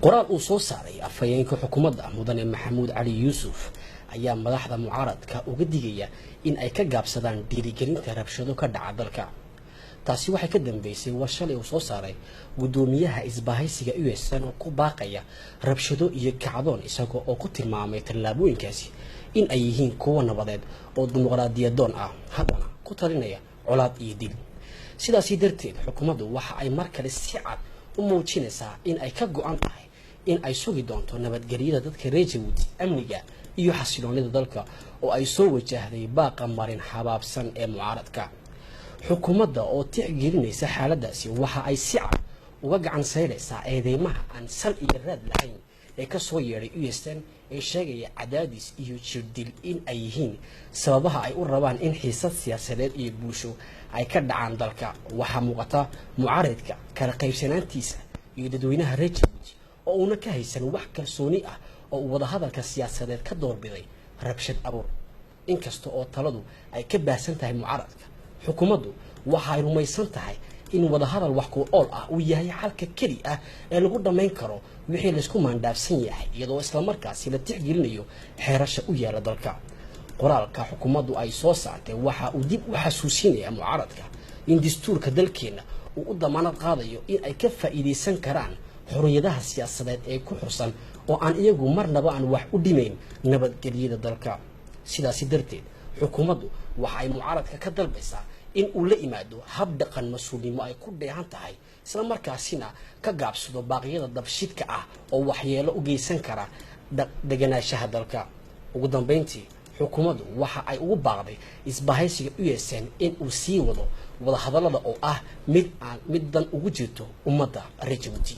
qoraal uu soo saaray afhayeenka xukuumadda mudane maxamuud cali yuusuf ayaa madaxda mucaaradka uga digaya in ay ka gaabsadaan dhiirigelinta rabshado ka dhaca dalka. taasi waxay ka dambeysay war shalay uu soo saaray gudoomiyaha isbahaysiga USN oo ku baaqaya rabshado iyo kacdoon isagoo oo ku tilmaamay tallaabooyinkaasi in ay yihiin kuwo nabadeed oo dimuqraadiyadoon ah haddana ku talinaya colaad iyo dil. sidaasi darteed xukuumaddu waxa ay mar kale si cad u muujinaysaa in ay ka go'an tahay in ay sugi doonto nabadgelyada dadka reer Jabuuti, amniga iyo xasiloonida dalka oo ay soo wajahday baaqa marin xabaabsan ee mucaaradka. xukuumadda oo tixgelinaysa xaaladaasi waxa ay si cad uga gacan saaraysaa eedeymaha aan sal iyo raad lahayn ee ka soo yeedhay USN ee sheegaya cadaadis iyo jirdil in ay yihiin sababaha ay u rabaan in xiisad siyaasadeed iyo bulsho ay ka dhacaan dalka. waxaa muuqata mucaaradka kala qaybsanaantiisa iyo dadweynaha reer Jabuuti oo una ka haysan wax kalsooni ah oo wada hadalka siyaasadeed ka doorbiday rabshad abuur. inkasta oo taladu ay ka baahsan tahay mucaaradka, xukuumaddu waxa ay rumaysan tahay in wada hadal wax ku ool ah uu yahay xalka keli ah ee lagu dhameyn karo wixii la isku maandaafsan yahay iyadoo isla markaasi la tixgelinayo xeerasha u yaala dalka. qoraalka xukuumaddu ay soo saartay waxa uu dib u xasuusinayaa mucaaradka in dastuurka dalkeena uu u damaanad qaadayo in ay ka faa'iideysan karaan xorriyadaha siyaasadeed ee ku xursan oo aan iyagu marnaba aan wax u dhimayn nabadgelyada dalka. sidaasi darteed xukuumaddu waxa ay mucaaradka ka dalbaysaa in uu la yimaado hab dhaqan mas'uulnimo ay ku dheehan tahay isla markaasina ka gaabsado baaqyada dabshidka ah oo waxyeelo u geysan kara deganaanshaha dalka. ugu dambeyntii xukuumaddu waxa ay ugu baaqday isbahaysiga USN in uu sii wado wada hadallada oo ah mid dan ugu jirto ummadda reer Jabuuti.